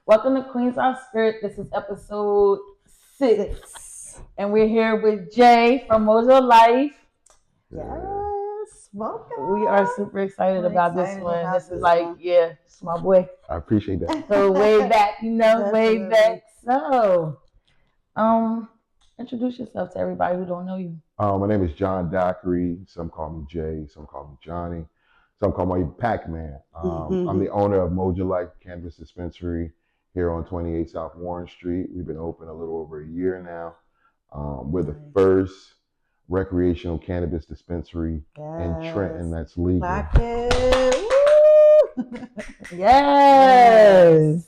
Welcome to Queens Our Spirit. This is episode 6. And we're here with Jay from Mojo Life. Yes, welcome. We are super excited about this one. This is like, it's my boy. I appreciate that. So way back, way Definitely. back. So, introduce yourself to everybody who don't know you. My name is John Dockery. Some call me Jay. Some call me Johnny. Some call me Pac-Man. I'm the owner of Mojo Life Cannabis Dispensary here on 28 South Warren Street. We've been open a little over a year now. We're the first recreational cannabis dispensary in Trenton that's legal. Black it. Yes.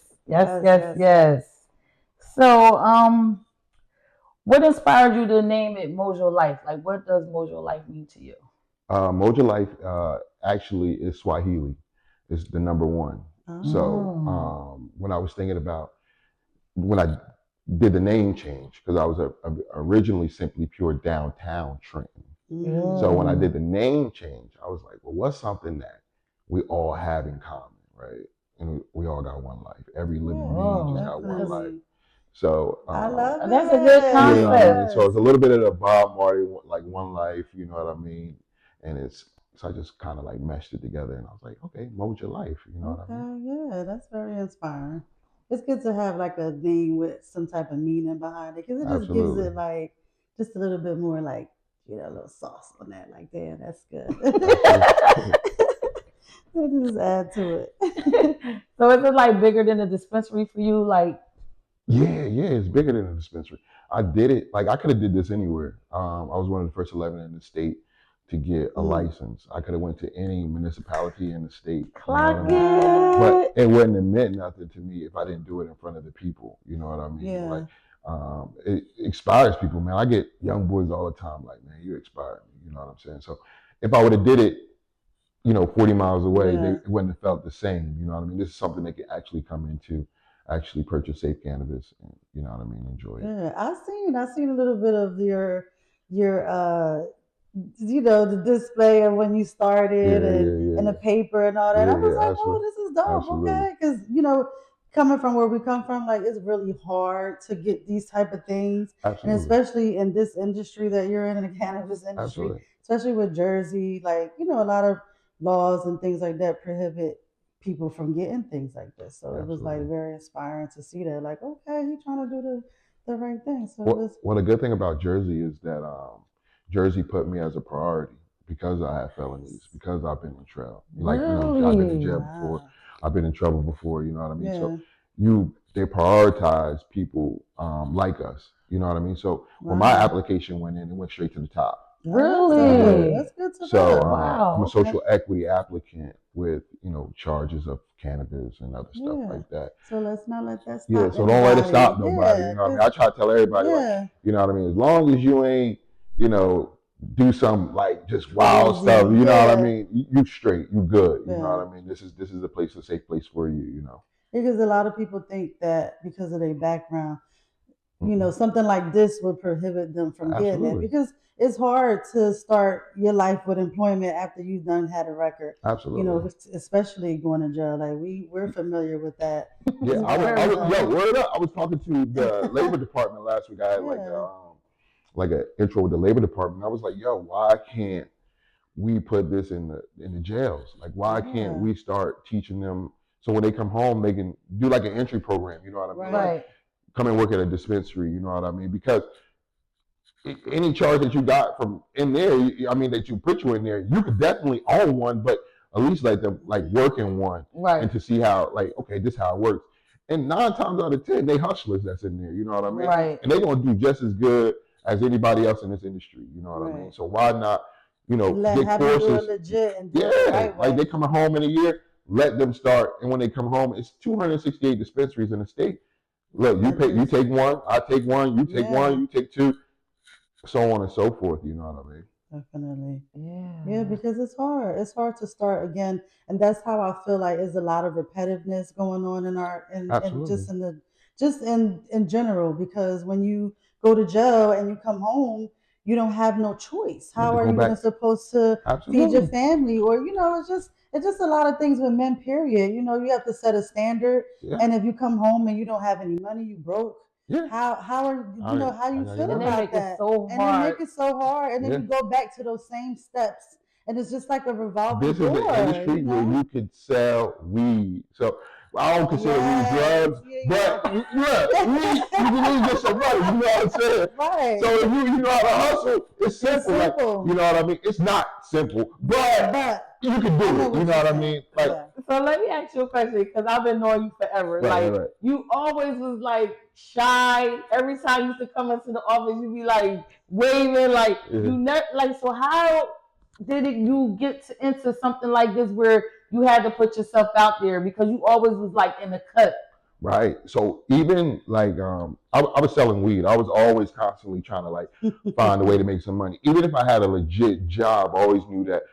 So, what inspired you to name it Mojo Life? Like, what does Mojo Life mean to you? Mojo Life actually is Swahili. It's the number one. So when I was thinking about when I did the name change, because I was originally simply pure downtown Trenton. So when I did the name change, I was like, well, what's something that we all have in common, right? And we all got one life. Every living being just got one life. So I love it. That's a good concept. You know what I mean? So it's a little bit of the Bob Marley, like one life, you know what I mean? And so I just kind of like meshed it together, and I was like, okay, Mojo Life, you know what I mean? Yeah, that's very inspiring. It's good to have like a name with some type of meaning behind it, because it just gives it like just a little bit more like, a little sauce on that. Like, damn, that's good. Just add to it. So is it like bigger than a dispensary for you? Like, yeah, it's bigger than a dispensary. I did it like I could have did this anywhere. I was one of the first 11 in the state to get a license. I could have went to any municipality in the state. Clock it. But it wouldn't have meant nothing to me if I didn't do it in front of the people. You know what I mean? Yeah. Like, it inspires people, man. I get young boys all the time like, man, you inspire me. You know what I'm saying? So if I would have did it, 40 miles away, it wouldn't have felt the same. You know what I mean? This is something they can actually come into, actually purchase safe cannabis, and, you know what I mean, enjoy it. Yeah, I seen a little bit of your the display of when you started and the paper and all that. I was like, oh, this is dope. Okay, because coming from where we come from, like, it's really hard to get these type of things, and especially in this industry that you're in the cannabis industry, especially with Jersey, like, a lot of laws and things like that prohibit people from getting things like this. So it was like very inspiring to see that. Like, okay, he's trying to do the right thing. So well, the good thing about Jersey is that Jersey put me as a priority because I have felonies, because I've been in trouble. Like, I've been in jail before, I've been in trouble before. You know what I mean? So they prioritize people like us. You know what I mean? So when my application went in, it went straight to the top. Really? That's good to know. So I'm a social equity applicant with charges of cannabis and other stuff like that. So let's not let that stop. Yeah, so don't let it stop nobody. You know what I mean? I try to tell everybody, like, you know what I mean? As long as you ain't, do some like just wild stuff, you know what I mean? You straight, you good. You know what I mean? This is a place, a safe place for you. Because a lot of people think that because of their background, something like this would prohibit them from getting it, because it's hard to start your life with employment after you've done had a record. Absolutely. Especially going to jail. Like, we're familiar with that. Yeah, word up. I was talking to the labor department last week. I had like an intro with the labor department. I was like, yo, why can't we put this in the jails? Like, why can't we start teaching them so when they come home they can do like an entry program? You know what I mean? Right. Like, come and work at a dispensary. You know what I mean? Because any charge that you got from in there, that you put you in there, you could definitely own one, but at least let them like work in one, and to see how, like, okay, this is how it works. And 9 times out of 10, they hustlers that's in there. You know what I mean? Right. And they're gonna do just as good as anybody else in this industry. You know what I mean? So why not, get courses? Legit and like they coming home in a year, let them start. And when they come home, it's 268 dispensaries in the state. Look, you take one, I take one, you take one, you take 2. So on and so forth, you know what I mean? Definitely. Yeah, because it's hard. It's hard to start again. And that's how I feel like there's a lot of repetitiveness going on in general, because when you go to jail and you come home, you don't have no choice. How are go you back. even supposed to Absolutely. feed your family? Or, you know, it's just a lot of things with men, period. You know, you have to set a standard. Yeah. And if you come home and you don't have any money, you broke. Yeah. How are you know how you feel And they about make that? it so And they hard. make it so hard, and then Yeah. you go back to those same steps, and it's just like a revolving This door. is an industry you know? where you could sell weed. So I don't consider weed drugs, but weed, you can just get some money. You know what I'm saying? Right. So if you know how to hustle, it's simple. Like, you know what I mean? It's not simple, but you can do it. You know what I mean? Like, so let me ask you a question, because I've been knowing you forever. Right. You always was like shy. Every time you used to come into the office, you be like waving, like you never like. So how did you get into something like this where you had to put yourself out there, because you always was like in the cut? Right. So even like I was selling weed. I was always constantly trying to like find a way to make some money. Even if I had a legit job, I always knew that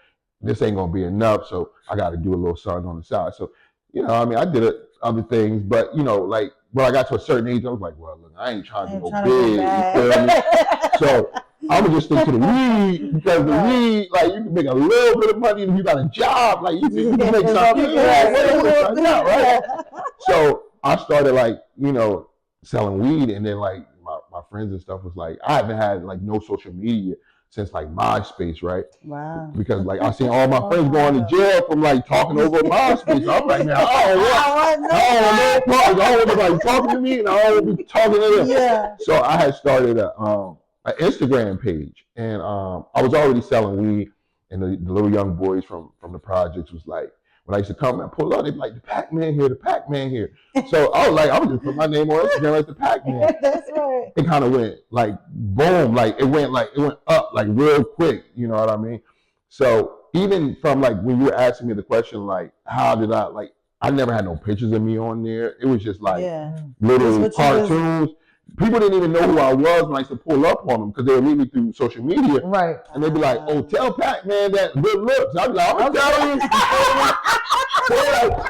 this ain't gonna be enough. So I got to do a little something on the side. So I mean, I did other things, but like when I got to a certain age, I was like, well, look, I ain't trying to go big. You feel me? So I would just stick to the weed, because the weed, like, you can make a little bit of money if you got a job. Like, you can make something. Right? So I started like, selling weed, and then like my friends and stuff was like, I haven't had like no social media since like MySpace, right? Wow. Because like I seen all my friends going to jail from like talking over MySpace. So I'm like, man, I don't want nobody talking to me, and I don't want to be talking to them. Yeah. So I had started an Instagram page, and I was already selling weed, and the little young boys from the projects was like, when I used to come and pull up, they'd be like, the Pac-Man here, the Pac-Man here. So I was like, I would just put my name on Instagram as the Pac-Man. That's right. It kind of went like boom, like it went up like real quick, you know what I mean? So even from like when you were asking me the question, like how did I never had no pictures of me on there. It was just like little cartoons. People didn't even know who I was when I used to pull up on them, because they would meet me through social media. Right. And they'd be like, oh, tell Pac-Man that good looks. I'd be like, I'm telling you.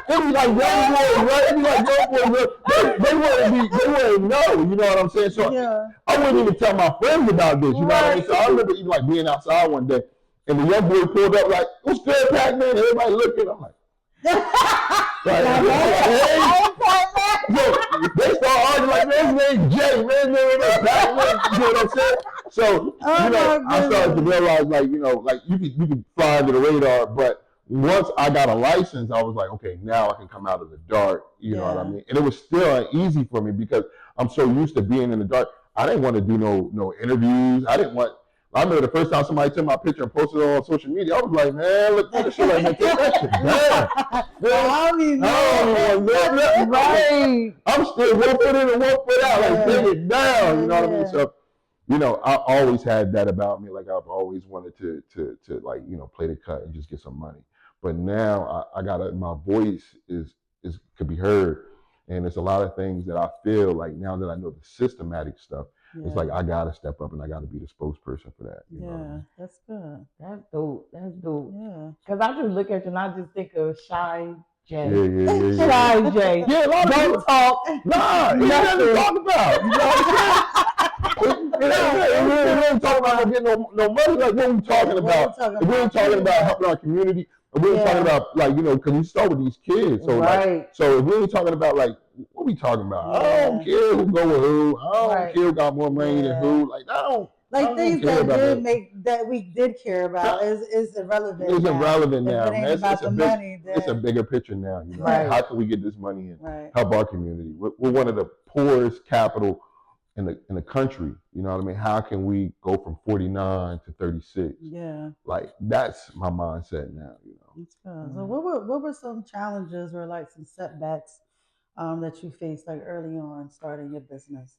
They be like young boys, right? They be like young boys. They wouldn't know, you know what I'm saying? So I wouldn't even tell my friends about this, you know what I mean? So I remember even like being outside one day, and the young boy pulled up like, what's good, Pac-Man? And everybody looking. I'm like, they start arguing like, man, his name's Jay, man, Pac-Man, you know what I'm saying? So, I started to realize, like, like you could fly under the radar, but once I got a license, I was like, okay, now I can come out of the dark, you know what I mean? And it was still uneasy for me, because I'm so used to being in the dark. I didn't want to do no interviews. I remember the first time somebody took my picture and posted it on social media, I was like, man, look at this shit, like, man, take that shit down. I don't even know. Right. I'm still 1 foot in and 1 foot out, like, take it down, you know what I mean? So, I always had that about me. Like, I've always wanted to like, play the cut and just get some money. But now I got my voice is could be heard, and there's a lot of things that I feel like now that I know the systematic stuff. It's like I gotta step up and I gotta be the spokesperson for that. You know what I mean? That's good. That's dope. That's dope. Yeah. Because I just look at you and I just think of Shine Jay. Yeah. Shine Jay. Yeah, a lot of Don't talk. Nah, it's nothing to talk about. You know what I'm saying? We ain't talking about getting no money. Like, what are we talking about? We ain't talking about helping our community. We ain't talking about, like, because we start with these kids. So, so if we ain't talking about, like, what we talking about? I don't care who go with who. I don't care who got more money than who. Like, I don't. Like, things that we did care about is irrelevant. It's irrelevant now. It's a bigger picture now. How can we get this money and help our community? We're one of the poorest capital in the country. You know what I mean? How can we go from 49 to 36? Yeah. Like, that's my mindset now. That's good. So what were some challenges or like some setbacks that you faced like early on starting your business?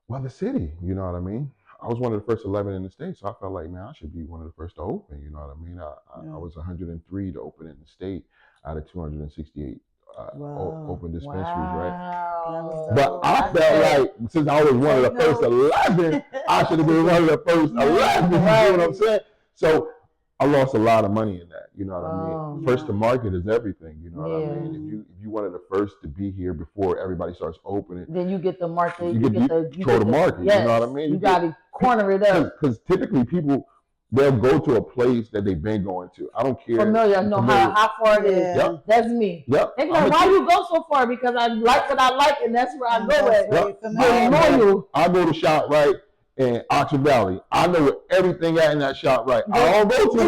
Well, the city. You know what I mean? I was one of the first 11 in the state, so I felt like, man, I should be one of the first to open. You know what I mean? I was 103 to open in the state out of 268 open dispensaries, right? But I felt like, since I was one of the first 11, I should have been one of the first 11. You know what I'm saying? So I lost a lot of money in that. You know what I mean? First to market is everything. You know what I mean? If you one of the first to be here before everybody starts opening, then you get the market. You control the market. Yes, you know what I mean? You got to corner it up. Because typically people, they'll go to a place that they've been going to. I don't care. Familiar, know how far it is. Yep. That's me. Yep. They're like, why you go so far? Because I like what I like, and that's where I go at. Yep. I go to ShopRite in Oxford Valley. I know where everything at in that ShopRite. I don't go to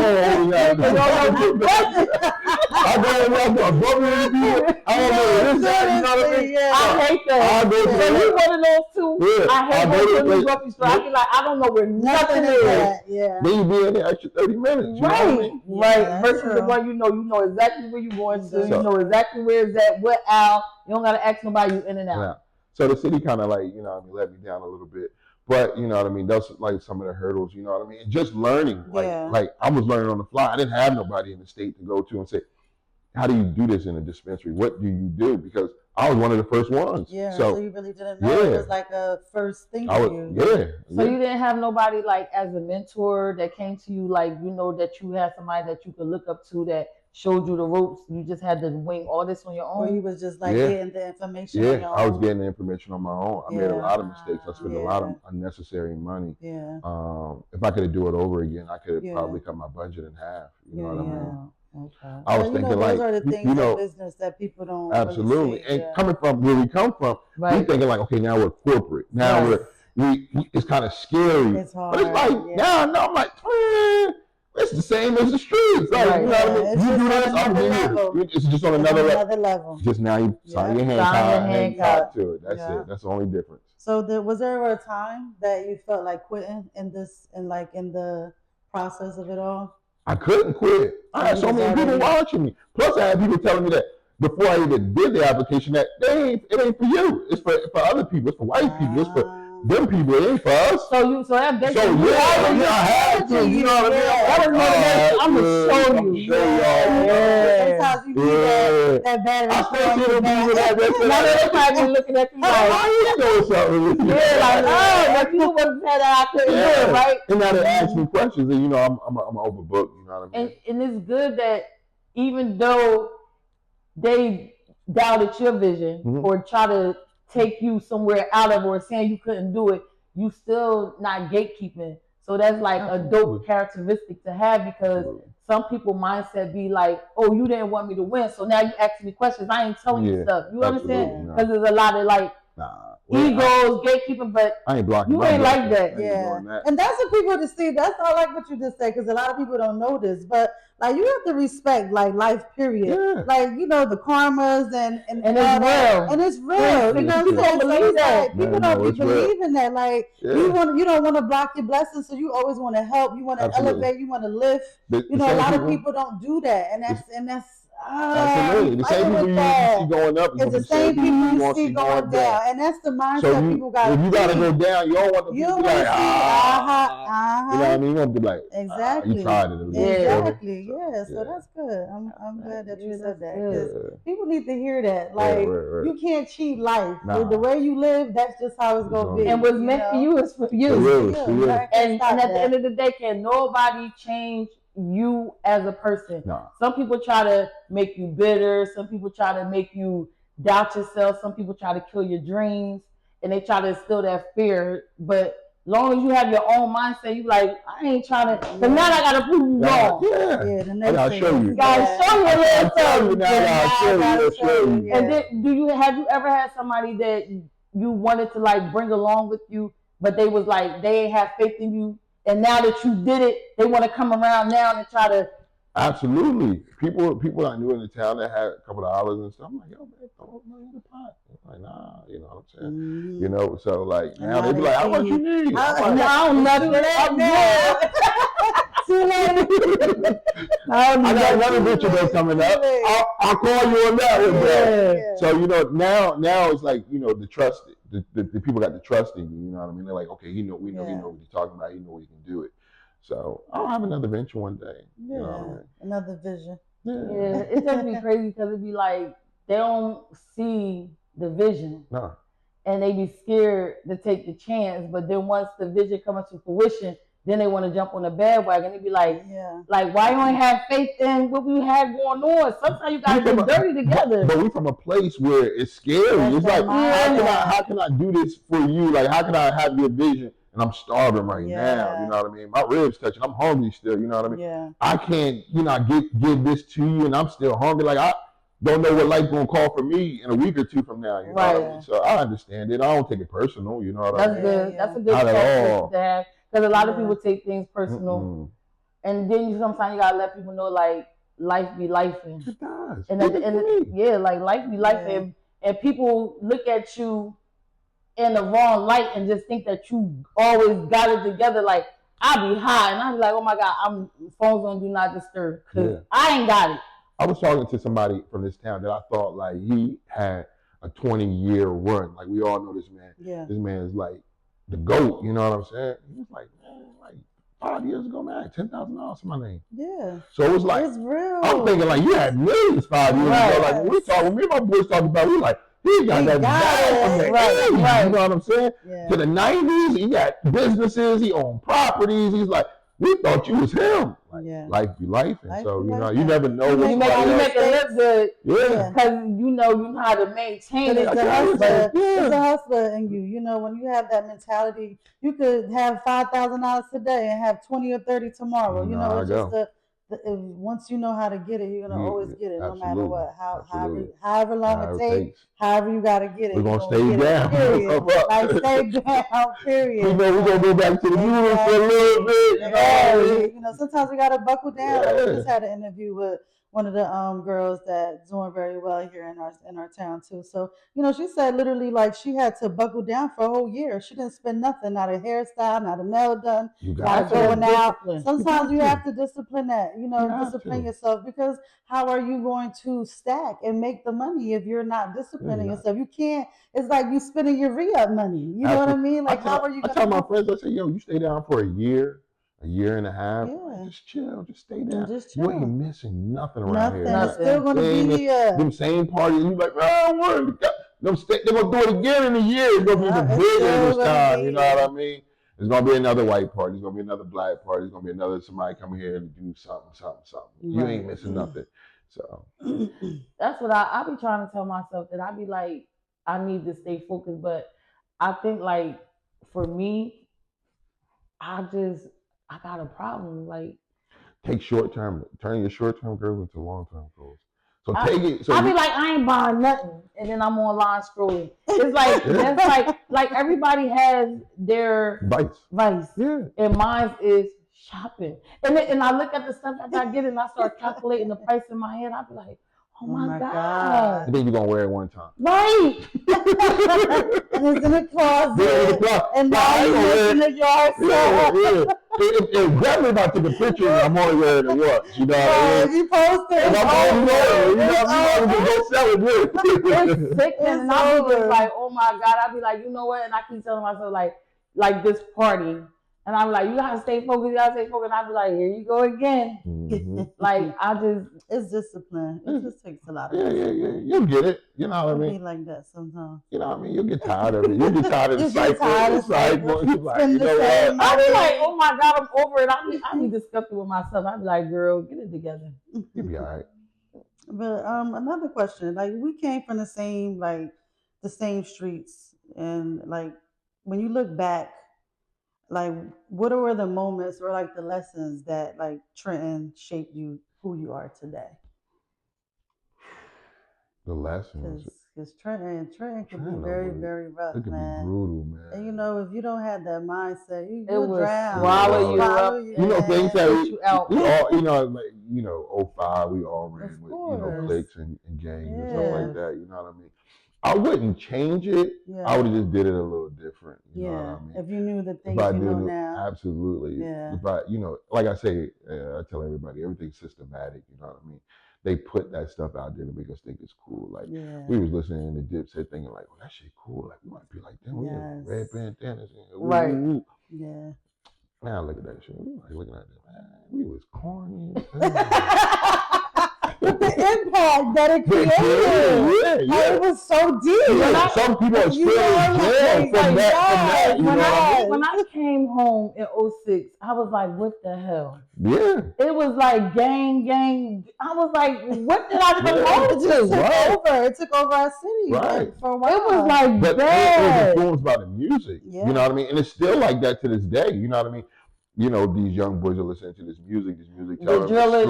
I go and walk above the I don't know this that, you know what I mean? I hate that. So you one of those two. I hate going to the grocery store. I be like, I don't know where nothing is. Yeah. Then you be in there extra 30 minutes. Right. Versus the one you know exactly where you're going to. You know exactly where it's at, what aisle. You don't gotta ask nobody. You in and out. Yeah. So the city kind of like, you know what I mean, let me down a little bit. But you know what I mean, that's like some of the hurdles, you know what I mean? And just learning, like I was learning on the fly. I didn't have nobody in the state to go to and say, how do you do this in a dispensary? What do you do? Because I was one of the first ones. Yeah, so you really didn't know it was like a first thing for you. So you didn't have nobody like as a mentor that came to you, like, you know, that you had somebody that you could look up to that showed you the ropes. You just had to wing all this on your own. Or you was just like getting the information on your own. I was getting the information on my own. I made a lot of mistakes. I spent a lot of unnecessary money. Yeah. If I could do it over again, I could have probably cut my budget in half. You know what I mean? Okay. I was thinking those are the things in business that people don't absolutely really see. And coming from where we come from, we thinking like, okay, now we're corporate. Now we it's kind of scary. It's hard. But it's like no, I'm like, it's the same as the streets. Like, you know what I mean? You do this, I'm doing it. It's just on another level. Just now you sign your hand card to it. That's it. That's the only difference. So was there ever a time that you felt like quitting in the process of it all? I couldn't quit. I had so many people watching me. Plus, I had people telling me that before I even did the application that it ain't for you. It's for other people. It's for white people. It's for them people. It ain't for us. So that basically. I had to. You know what I mean? That was motivation. I'm gonna show you. Sometimes you need that bad. I still see them people that now they're probably looking at you like, you know something. but you wasn't saying that I couldn't do it, right? And now they ask me questions, and you know I'm overbooked. You know what I mean? And it's good that even though they doubted your vision or try to take you somewhere out of or saying you couldn't do it, you still not gatekeeping. So that's like a dope characteristic to have, because some people mindset be like, oh, you didn't want me to win, so now you asking me questions. I ain't telling you stuff. You understand? Because there's a lot of like egos, gatekeeping, but I ain't blocking. You ain't like that. And that's what people to see. That's I like what you just said, because a lot of people don't know this, but like you have to respect like life, period. Like, you know, the karmas and it's real. And it's real. You know what I'm saying? Believe that. People don't be believing that. Like you don't want to block your blessings, so you always want to help. You want to elevate. You want to lift. You know, a lot of people don't do that, and that's. Absolutely. The same people you see going up is the same people you see going down. And that's the mindset people got. If you got to go down, you don't want to be like, you know what I mean? You want to be like, exactly. You tried it a little Exactly. Yeah. So that's good. I'm glad that you said that, because people need to hear that. Like, you can't cheat life. The way you live, that's just how it's going to be. And what's meant for you is for you. And at the end of the day, can nobody change you as a person? Some people try to make you bitter. Some people try to make you doubt yourself. Some people try to kill your dreams, and they try to instill that fear. But long as you have your own mindset, you like, I ain't trying to. But now I gotta prove you wrong. The next I gotta show you. Gotta show you a little something. And then, have you ever had somebody that you wanted to like bring along with you, but they was like, they ain't have faith in you? And now that you did it, they want to come around now and try to. Absolutely. People I knew in the town that had a couple of dollars and stuff. I'm like, yo, man, throw money in the pot. I'm like, nah, you know what I'm saying? You know, so like now they be like, how much you need? I don't know. Too late. I got another venture that's coming up. I'll call you on that one. So, you know, now it's like, you know, the trust. The people got the trust in you, you know what I mean? They're like, okay, we know what he's talking about, he know he can do it. So I'll have another venture one day. Yeah, you know what I mean? Another vision. Yeah, it's just be crazy because it'd be like they don't see the vision. No. And they be scared to take the chance, but then once the vision comes to fruition, then they want to jump on the bandwagon. They be like, why you ain't have faith in what we had going on? Sometimes you guys get dirty together. But we from a place where it's scary. It's like, how can I do this for you? Like, how can I have your vision and I'm starving right now. You know what I mean? My ribs touching. I'm hungry still. You know what I mean? Yeah. I can't, give this to you, and I'm still hungry. Like I don't know what life's gonna call for me in a week or two from now. You know what I mean? So I understand it. I don't take it personal. You know what I mean? That's good. That's a good Not at all. to have, because a lot of people take things personal, and then sometimes you gotta let people know like life be lifing. It does. And like life be lifing, and people look at you in the wrong light and just think that you always got it together. Like I be high and I be like, oh my God, I'm phones on do not disturb because I ain't got it. I was talking to somebody from this town that I thought like he had a 20-year run. Like we all know this man. Yeah. This man is like the GOAT. You know what I'm saying? He was like, man, like 5 years ago, man, I had $10,000 in my name. Yeah. So it was like, it's real. I'm thinking like you had millions 5 years ago. Like when we talking, me and my boys talking about, we like, he got that bag from the 80s, you know what I'm saying? Yeah. To the 90s, he got businesses, he owned properties. He's like, we thought you was him. Like, life be life. And so, you never know what you make it look good. Yeah. Because you know how to maintain it. It's a hustler in you. You know, when you have that mentality, you could have $5,000 today and have 20 or 30 tomorrow. You know, it's just once you know how to get it, you're gonna always get it, no matter what. However long it takes, however you gotta get it. We're gonna stay down. Period. Like stay down. Period. We know we're gonna go back to the music for a little bit. You know, sometimes we gotta buckle down. Like, we just had an interview with one of the girls that's doing very well here in our town too. So, you know, she said literally like she had to buckle down for a whole year. She didn't spend nothing, not a hairstyle, not a nail done, not going out. Sometimes you have to discipline that, you know, discipline yourself, because how are you going to stack and make the money if you're not disciplining yourself? You can't, it's like you spending your re-up money. You know what I mean? Like how are you gonna I tell my friends, I say, yo, you stay down for a year and a half, just chill, just stay down. You ain't missing nothing around here. Nothing. It's still gonna be here. Them same parties, you like, I don't worry. They're gonna do it again in a year. It's gonna be even bigger this time. You know what I mean? There's gonna be another white party. There's gonna be another black party. There's gonna be another somebody coming here to do something. You ain't missing nothing. So that's what I be trying to tell myself, that I be like, I need to stay focused. But I think like for me, I got a problem. Like, turn your short-term goals into long-term goals. So take it. So I be like, I ain't buying nothing, and then I'm online scrolling. It's like that's like everybody has their vice. Yeah. And mine is shopping. And I look at the stuff that I get and I start calculating the price in my head. I be like, oh my God. And then you're gonna wear it one time. Right. And it's in the closet. And now you're in the yard sale. It's definitely about taking pictures. I'm only wearing it once. You know what I mean? You post it. And I'm only wearing it. You know what I mean? Go sell it good. It's sickening. And I be just like, oh my God. I be like, you know what? And I keep telling myself like this party. And I'm like, you gotta stay focused, And I'd be like, here you go again. Mm-hmm. Like, it's discipline. It just takes a lot of discipline. Yeah. You'll get it. You know what I mean? Be like that sometimes. You know what I mean? You'll get tired of it. You'll get tired of the cycle. You're like, you know what? I be like, oh my God, I'm over it. I be disgusted with myself. I be like, girl, get it together. You'll be all right. But another question. Like, we came from the same streets. And like, when you look back, like, what were the moments or like the lessons that like Trenton shaped you who you are today? The lessons. Because Trenton can be very, very rough, it can be brutal, man. And you know, if you don't have that mindset, you will drown. Swallow you. You know, things that you out. we all, you know, 05, we all ran with, cliques and gangs and stuff like that. You know what I mean? I wouldn't change it. Yeah. I would have just did it a little different. You know what I mean? If you knew the things you know now. Absolutely. Yeah. If I, like I say, I tell everybody, everything's systematic. You know what I mean? They put that stuff out there to make us think it's cool. Like we was listening to Dipset thinking like, that shit cool. Like we might be like them. We have red bandanas. Right. Yeah. Now look at that shit. We like looking at them. Man, we was corny. but the impact that it created, yeah. It was so deep. Yeah, some people are still in jail from that. When I came home in 06, I was like, what the hell? Yeah. It was like gang. I was like, what did I come home to? It took over our city for a while. It was like but bad. It was influenced by the music. Yeah. You know what I mean? And it's still like that to this day. You know what I mean? You know, these young boys are listening to this music, the drillers,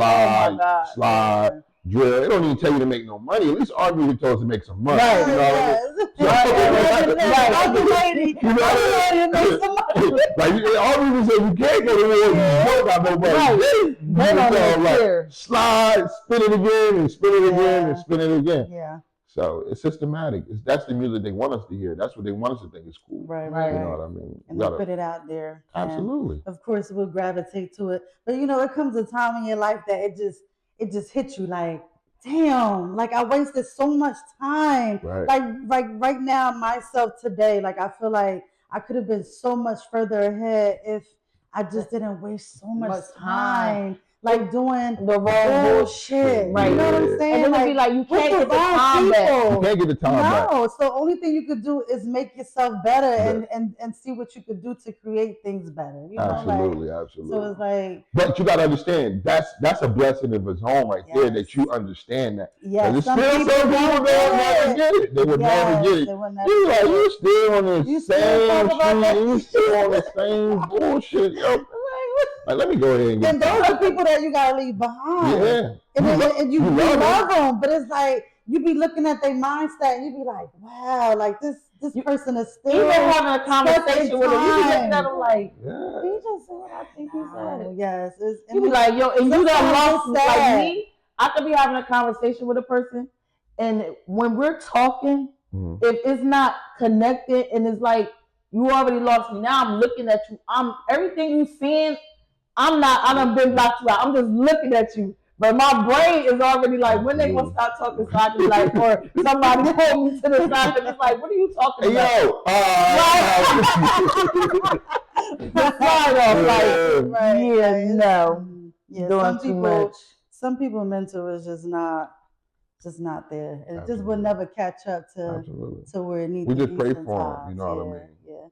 slide, drill. They don't even tell you to make no money. At least our music tells us to make some money. Right. You know what I mean? I'm the lady. I'm the lady to make some money. Like, our music says you can't go to war if you don't got nobody. Right. They don't care. Slide, spin it again, and spin it again, and spin it again. Yeah. So it's systematic. That's the music they want us to hear. That's what they want us to think is cool. Right. You know what I mean? And they put it out there. Absolutely. Of course, we'll gravitate to it. But you know, it comes a time in your life that it just hits you like, damn, like I wasted so much time. Right. Like right now, myself today, like I feel like I could have been so much further ahead if I just didn't waste so much time. Like doing the wrong bullshit. Right. You know what I'm saying? And it'll be like, you can't get the time back. You can't get the time back. No. So the only thing you could do is make yourself better and see what you could do to create things better. You know? Absolutely. So it's like. But you gotta understand, that's a blessing of its own right there, that you understand that. Yes. Some people don't never get it. They would never get it. You like, you still on the same street, you still on the same bullshit, yo. Like, let me go ahead and get. And those are people that you gotta leave behind. Yeah. And you love them, but it's like you be looking at their mindset and you be like, wow, like this person is still even having a conversation with them. You be looking at them like, he just said what I think he said. Yes. You be like, yo, and you done lost like me. I could be having a conversation with a person, and when we're talking, if it's not connected and it's like you already lost me. Now I'm looking at you. Everything you seeing. I done been blocked you out. I'm just looking at you. But my brain is already like, when they gonna start talking, so I can like, or somebody hold me to the side and it's like, what are you talking about? Doing too much. Some people mental is just not there. It just will never catch up to where it needs to be. We just pray for them, you know what I mean? Yeah.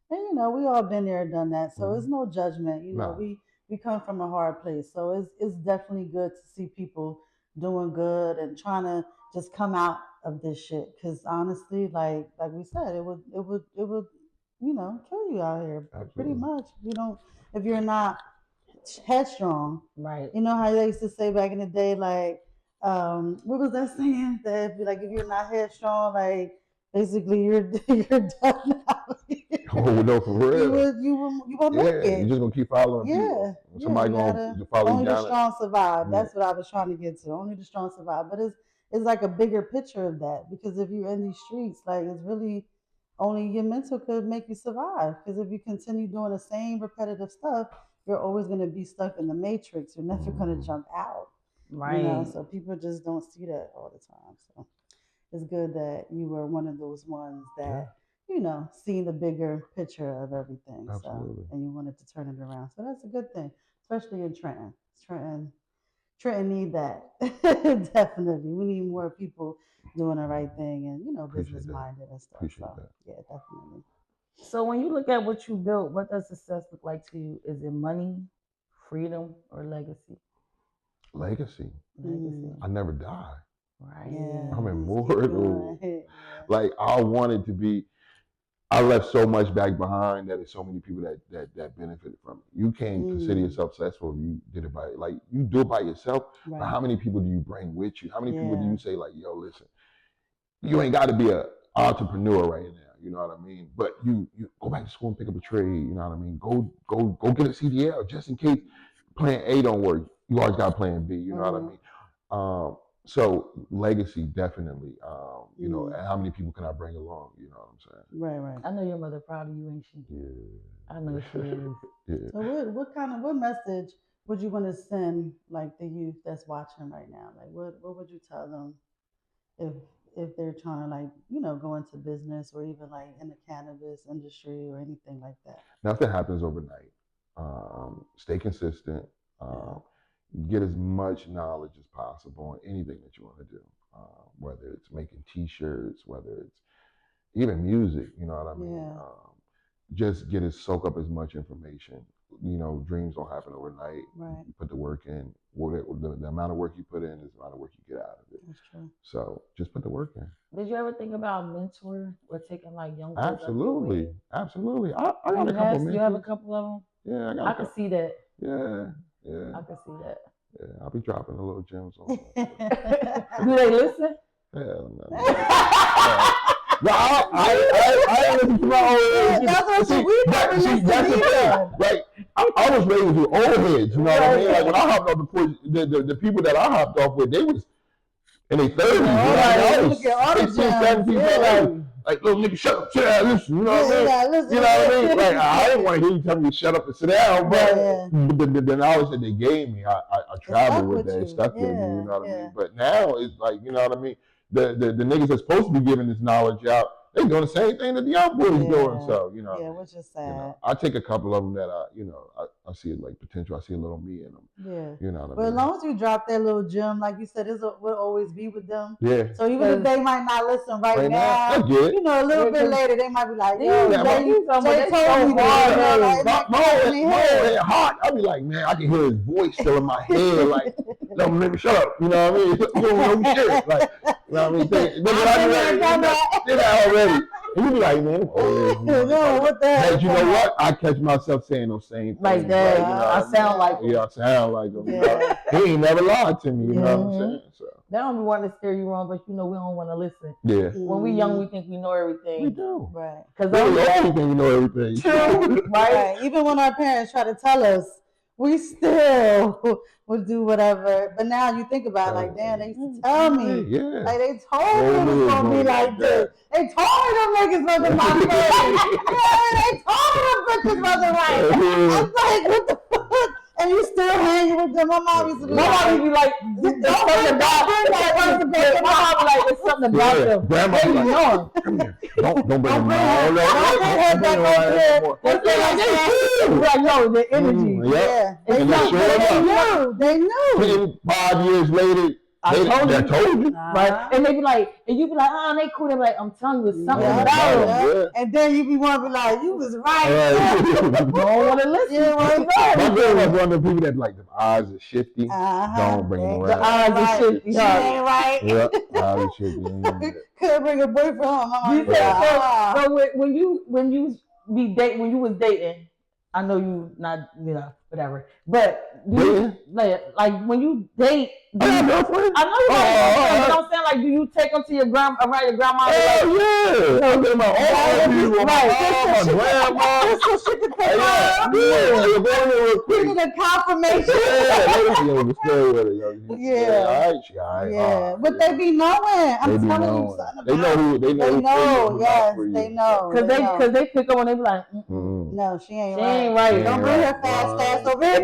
And you know, we all been there, done that. So it's no judgment. You know, we come from a hard place. So it's definitely good to see people doing good and trying to just come out of this shit. Because honestly, like we said, it would you know, kill you out here. Pretty much. If you're not headstrong. Right. You know how they used to say back in the day, like, what was that saying? That if you're not headstrong, like basically you're done out. Oh no, for real. You won't make it. You're just gonna keep following people. Somebody gonna follow you down. Only the strong survive. That's what I was trying to get to. Only the strong survive. But it's like a bigger picture of that, because if you're in these streets, like it's really only your mental could make you survive. Because if you continue doing the same repetitive stuff, you're always gonna be stuck in the matrix. You're never gonna jump out. Right. You know, so people just don't see that all the time. So it's good that you were one of those ones that, you know, see the bigger picture of everything. Absolutely. So, and you wanted to turn it around. So that's a good thing, especially in Trenton. Trenton need that. Definitely. We need more people doing the right thing and, you know, business minded and stuff. Appreciate that. Yeah, definitely. So when you look at what you built, what does success look like to you? Is it money, freedom, or legacy? Legacy. I never die. Right. Yeah. I'm immortal. Like, I wanted to be. I left so much back behind that there's so many people that benefited from it. You can't consider yourself successful if you did it you do it by yourself. Right. But how many people do you bring with you? How many people do you say, like, yo, listen, you ain't got to be an entrepreneur right now. You know what I mean? But you go back to school and pick up a trade. You know what I mean? Go get a CDL just in case plan A don't work. You always got plan B. You know what I mean? So legacy, definitely. You know, and how many people can I bring along? You know what I'm saying? Right. I know your mother proud of you, ain't she? Yeah. I know she is. Yeah. So what message would you want to send, like, the youth that's watching right now? Like, what would you tell them if they're trying to, like, you know, go into business or even like in the cannabis industry or anything like that? Nothing happens overnight. Stay consistent. get as much knowledge as possible on anything that you want to do, whether it's making T-shirts, whether it's even music. You know what I mean? Yeah. Just soak up as much information. You know, dreams don't happen overnight. Right. You put the work in. The amount of work you put in is the amount of work you get out of it. That's true. So just put the work in. Did you ever think about mentoring or taking like young boys? Absolutely. Absolutely. I got a couple mentors. You have a couple of them? Yeah, I can see that. Yeah. I can see that. Yeah, I'll be dropping a little gems on them. Do they listen? Hell no. No, I ain't listen to my old age. That's what we never listen to. Like, I was raised with old heads, you know what I mean? Like, when I hopped off the people that I hopped off with, they was in their 30s. You know, I was 16, 17, like, little nigga, shut up, sit down, listen, you know what I mean? You know what I mean? Like, I didn't want to hear you tell me to shut up and sit down, but the knowledge that they gave me, I traveled with that, stuck with me, you know what I mean? But now, it's like, you know what I mean? The niggas that's supposed to be giving this knowledge out, they doing the same thing that the young boys doing. So, you know. Yeah, which is sad. You know, I take a couple of them that I see like potential. I see a little me in them. Yeah. You know what I mean? But as long as you drop that little gem, like you said, it will always be with them. Yeah. So even if they might not listen right now, I get it. You know, a little bit later, they might be like, yo, they told me that. My hot. I'll be like, man, I can hear his voice still in my head. Like, no, nigga, shut up. You know what I mean? You don't know shit. Like, you know what I mean? Did that already. And you be like, man, what the heck? But you know what? I catch myself saying those same things. Like that. You know I sound like him. Yeah, I sound like him. You know? He ain't never lied to me. You know what I'm saying? So. They don't be wanting to steer you wrong, but you know we don't want to listen. Yeah. When we young, we think we know everything. We do. Right. Because we think we know everything. True. Right. Even when our parents try to tell us, we still would do whatever. But now you think about it, like, damn, they used to tell me. Yeah. Like, they told me it was going to be like this. They told me them niggas wasn't my friend. They told me them bitches wasn't right. I was like, what the fuck? And you still hanging with them. My mom used to be like, it's something about them. My mom be like, it's something about them. Grandma be like, come here. Don't bring them all Like, no, the energy. Yeah. They knew. 5 years later, I told you. Right. And they be like, and you be like, oh, they cool. They be like, I'm telling you something about them. And then you be want to be like, you was right. Don't want to listen. My grandma's one of the people that like, the eyes are shifty. Don't bring them around. The eyes are shifty. She ain't right. Yep, eyes are shifty. Couldn't bring a boyfriend home. So when you was dating, I know you not, whatever. But like when you date, I have a girlfriend. I know you have a girlfriend. You know what I'm saying? Like, do you take them to your around your grandma? Oh yeah. I get my own my grandma. So she can pick up. Yeah. Give a confirmation. Yeah. But they be knowing. I'm telling you something. They know. Yes, they know. Because they pick up and they be like, no, she ain't right. Don't bring her fast over here.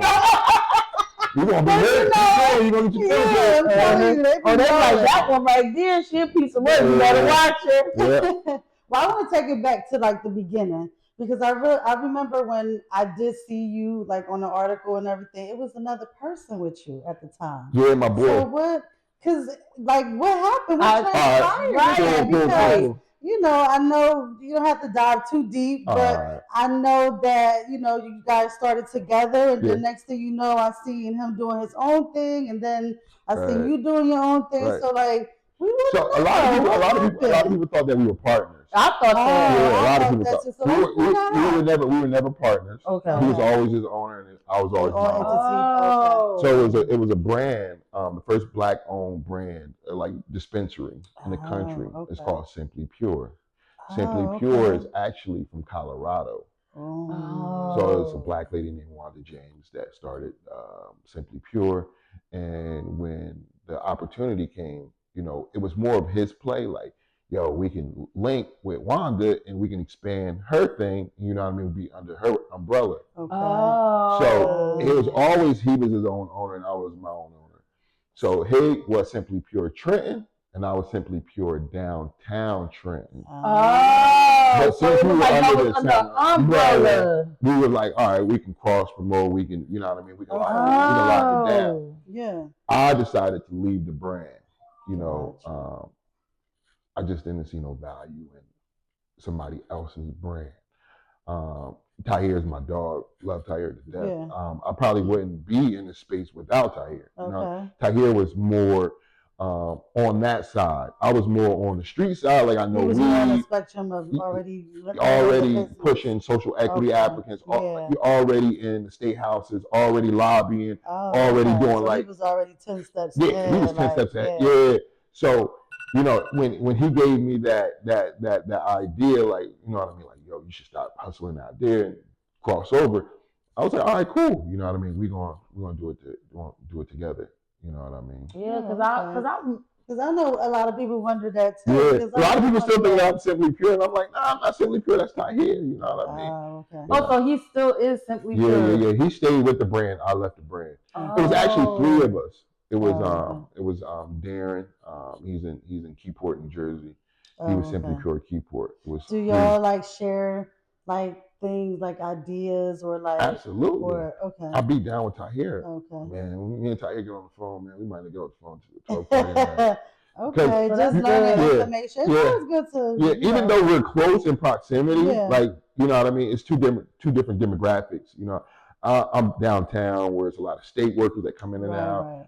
You gonna be hurt. You gonna get your face hurt. Oh, they like that one right there. She a piece of work. You gotta watch her. Yeah. Well, I want to take it back to like the beginning because I remember when I did see you like on the article and everything. It was another person with you at the time. Yeah, my boy. So what? Because like what happened? What transpired? Because I know you don't have to dive too deep, but I know that, you guys started together and the next thing you know, I seen him doing his own thing and then I seen you doing your own thing. So like, we a lot of people thought that we were partners. I thought that. Yeah, a lot of people thought. We were never partners. Okay. He was always his owner and I was always my owner. So it was a brand, the first black-owned brand, like dispensary in the country. Okay. It's called Simply Pure. Simply Pure is actually from Colorado. So it's a black lady named Wanda James that started Simply Pure. And when the opportunity came, it was more of his play, like, yo, we can link with Wanda and we can expand her thing, be under her umbrella. Okay. So it was always, he was his own owner and I was my own owner. So he was Simply Pure Trenton and I was Simply Pure downtown Trenton. Oh, But so since it we was were like that under was the under same umbrella. we were like, all right, we can cross promote, we can, you know what I mean, we can, Okay. lock it down. Yeah. I decided to leave the brand. You know, Gotcha. I just didn't see no value in somebody else's brand. Tahir is my dog. Love Tahir to death. Yeah. I probably wouldn't be in the space without Tahir. You know, Okay. Tahir was more on that side. I was more on the street side. Like I know He was more on the we spectrum of already pushing social equity Okay. applicants. Yeah. You're already in the state houses, already lobbying, Oh, already okay. doing So like he was already 10 steps yeah, ahead. he was 10 steps ahead. Yeah. Yeah. So, you know, when he gave me that idea, like, you know what I mean, like, yo, you should stop hustling out there and cross over. I was like, all right, cool. You know what I mean? We're gonna do it together. You know what I mean? Yeah, because I know a lot of people wonder that too. Yeah, a lot of people still think I'm Simply Pure, and I'm like, nah, I'm not Simply Pure. That's not here. You know what I mean? Oh, okay. Oh, so he still is Simply Pure. Yeah. He stayed with the brand. I left the brand. It was actually 3 of us. It was Darren. He's in Keyport, New Jersey. He was Simply Pure Keyport. It was Do y'all like share like things like ideas or like absolutely? Or okay. I beat down with Tahir. Okay. Man, when me and Tahir get on the phone, man, we might get on the phone to 12:30. Okay, just learning information. It's always good to even though we're close in proximity, like you know what I mean, it's two different demographics. You know, I'm downtown where it's a lot of state workers that come in and out. Right.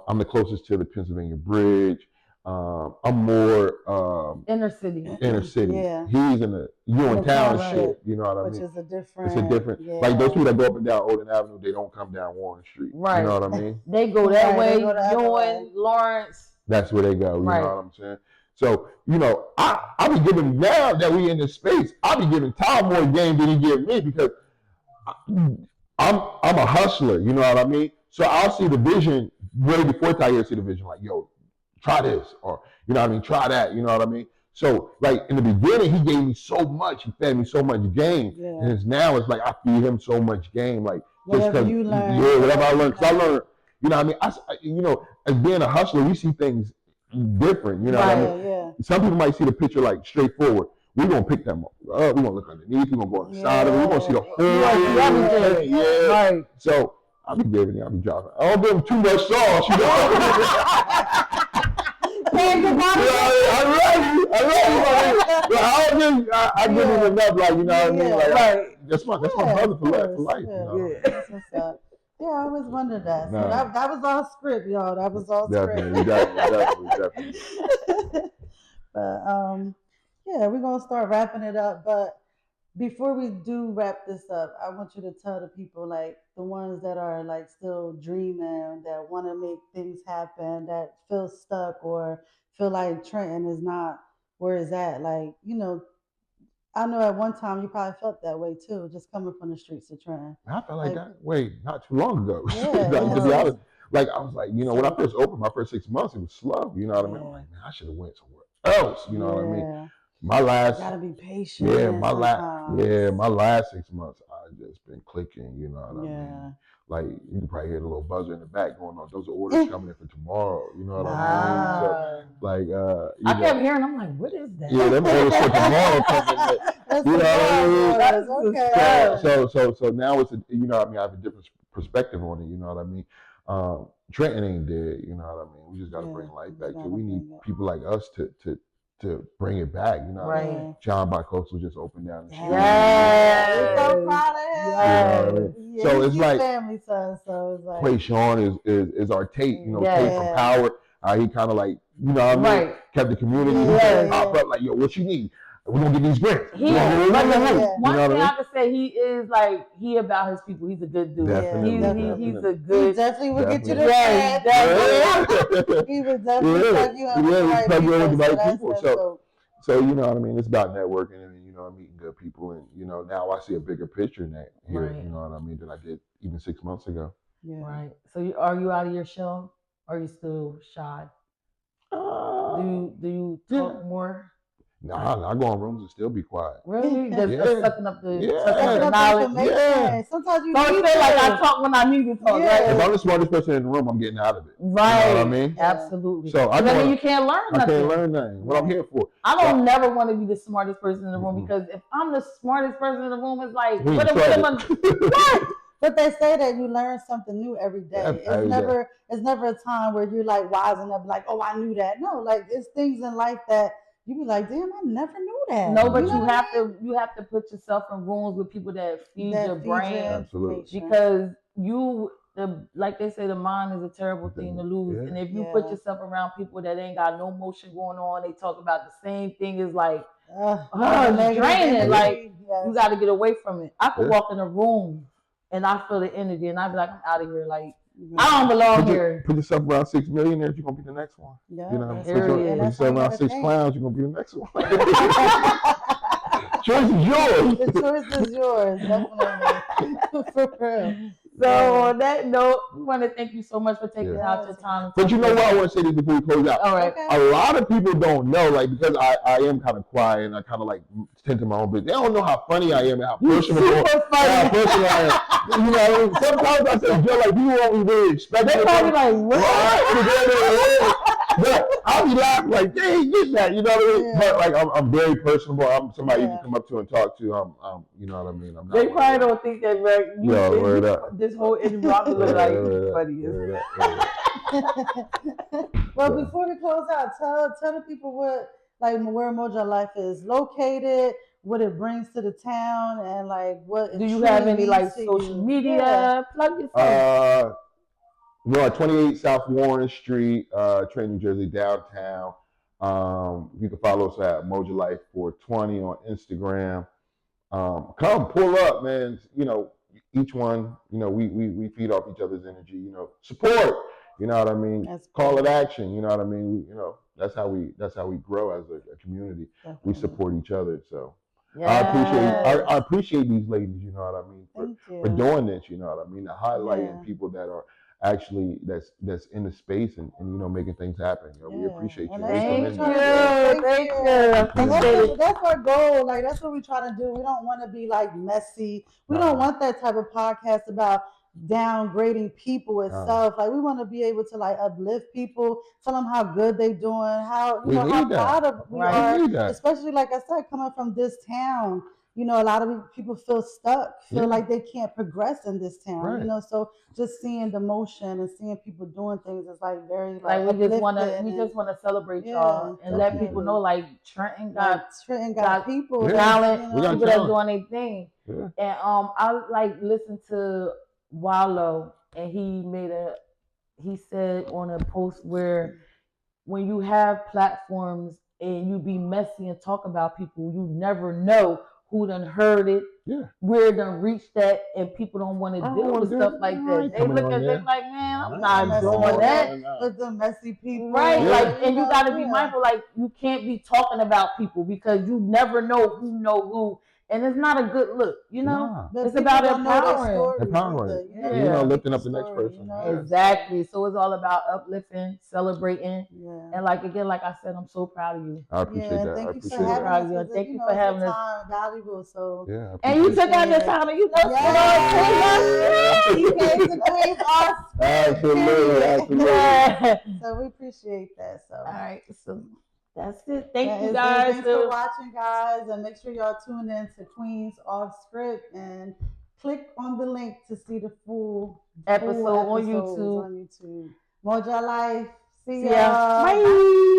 I'm the closest to the Pennsylvania Bridge. I'm more inner city. Yeah. He's in the in township. You know what I mean? Which is a different. It's a different. Like those people that go up and down Olden Avenue, they don't come down Warren Street. Right. You know what I mean? They go that way. Ewing, Lawrence. That's where they go. You know what I'm saying? So, you know, I be giving, now that we in this space, I be giving Tom more game than he give me because I'm a hustler. You know what I mean? So I'll see the vision way before Tahir see the vision. Like, yo, try this, or you know what I mean, try that. You know what I mean? So like in the beginning, he gave me so much. He fed me so much game, and now it's like I feed him so much game. Like whatever you learn, whatever I learn, because I learned. You know what I mean? You know, as being a hustler, we see things different. You know what I mean? Yeah. Some people might see the picture like straightforward. We're gonna pick them up. We're gonna look underneath. We're gonna go on the side of it. We're gonna see the whole everything. Yeah. Right. So I'll be giving it. I'll be dropping. I don't give them too much sauce. You know. I give him enough. Like you know what I mean? Like that's my brother for life. You know? That's what's up. Yeah, I always wondered that. So that was all script, y'all. That was all script. Definitely. But yeah, we're gonna start wrapping it up. But before we do wrap this up, I want you to tell the people, like the ones that are like still dreaming, that want to make things happen, that feel stuck or feel like Trenton is not where it's at. Like, you know, I know at one time you probably felt that way too, just coming from the streets of Trenton. I felt like that way not too long ago. Yeah, to be honest, like I was like, you know, when I first opened my first 6 months, it was slow. You know what I mean? I'm like, man, I should have went somewhere else. You know what I mean? My last, you gotta be patient. My last 6 months, I just been clicking. You know what I mean? Like you can probably hear the little buzzer in the back going on. Those are orders coming in for tomorrow. You know what I mean? So, like, I kept hearing. I'm like, what is that? Yeah, them orders for tomorrow coming in. You know what I mean? So now it's you know what I mean. I have a different perspective on it. You know what I mean? Trenton ain't dead. You know what I mean? We just got to bring life back to it. We need people like us to bring it back, you know. Right. John Bicoastal just opened down the street. We're so proud of him. You know what I mean? So it's like family son, so it's like Quayshawn is our Tate, you know, Tate from Power. He kind of like, you know what I mean, kept the community. He pop up like, yo, what you need? We're gonna get these grants. One thing I could say, he is like, he about his people. He's a good dude. Definitely. He's a good. He definitely will get you the grant. He would definitely plug you in with the right people. So you know what I mean. It's about networking and you know meeting good people, and you know now I see a bigger picture in that here. You know what I mean, than I did even 6 months ago. Yeah. Right. So are you out of your shell? Or are you still shy? Do you talk more? Nah, I go in rooms and still be quiet. Really? Just sucking up the knowledge. Yeah. Sometimes you so need it's like I talk when I need to talk, right? If I'm the smartest person in the room, I'm getting out of it. Right. You know what I mean? Absolutely. So then you can't learn nothing. I can't learn nothing. What I'm here for. I don't never want to be the smartest person in the room because if I'm the smartest person in the room, it's like, what? But they say that you learn something new every day. It's never a time where you're like wising up, like, oh, I knew that. No, like it's things in life that you be like, damn, I never knew that. No, but you have to put yourself in rooms with people that feed your brain. Absolutely. Because like they say, the mind is a terrible thing to lose. And if you put yourself around people that ain't got no motion going on, they talk about the same thing, is like, it's draining. Like you got to get away from it. I could walk in a room and I feel the energy, and I be like, I'm out of here. Like I don't belong here. Put yourself around 6 millionaires, you're gonna be the next one. Yeah, you know, put yourself around 6 clowns, you're gonna be the next one. Choice is yours. The choice is yours, definitely. For real. So on that note, we want to thank you so much for taking out your time. But you know what? I want to say this before we close out. All right. Okay. A lot of people don't know, like, because I am kind of quiet and I kind of like tend to my own business. They don't know how funny I am and how personal I am. You know, sometimes I say, Joe, like, people won't really expect it. They're probably like, what? But I'll be laughing like, they ain't getting that, you know what I mean? Yeah. But like, I'm very personable. I'm somebody you can come up to and talk to. You know what I mean? I'm not they probably don't think that, like, this whole interview look like funny. Well, before we close out, tell the people where Mojo Life is located, what it brings to the town, and like what. Do you have any like social media? Plug yourself. We're at 28 South Warren Street, Trenton, New Jersey, downtown. You can follow us at Mojo Life 420 on Instagram. Come pull up, man. You know, each one. You know, we feed off each other's energy. You know, support. You know what I mean? Call it action. You know what I mean? You know, that's how we grow as a community. Definitely. We support each other. So. Yes. I appreciate these ladies, you know what I mean, for doing this, you know what I mean, to highlighting people that are actually that's in the space and you know making things happen. You know, we appreciate you. Thank you. That's our goal. Like that's what we try to do. We don't want to be like messy. We don't want that type of podcast about downgrading people itself. Like we want to be able to like uplift people, tell them how good they're doing, how how proud of we are, especially like I said, coming from this town. You know, a lot of people feel stuck, feel like they can't progress in this town. You know, so just seeing the motion and seeing people doing things is like very like we just want to celebrate y'all and let people know like Trenton got people, talent, people that's doing their thing. And I like listened to Wallow, and he said on a post where when you have platforms and you be messy and talk about people, you never know who done heard it, where done reached that, and people don't want to deal with stuff like that. They look at it like, man, I'm not doing that. With the messy people. Right, like, and you gotta be mindful, like, you can't be talking about people because you never know who. And it's not a good look, you know? It's about empowering. You know, lifting up the next person. You know? Exactly. So it's all about uplifting, celebrating. And like, again, like I said, I'm so proud of you. I appreciate that. Thank you for having us. Thank you for having us. Valuable, so. And you took out the time, you know. You came to praise us. Absolutely. So we appreciate that. So. All right. So. That's it. Thank you guys. Thanks for watching, guys. And make sure y'all tune in to Queens Off Script and click on the link to see the full episode on YouTube. Mojo Life. See ya. Bye.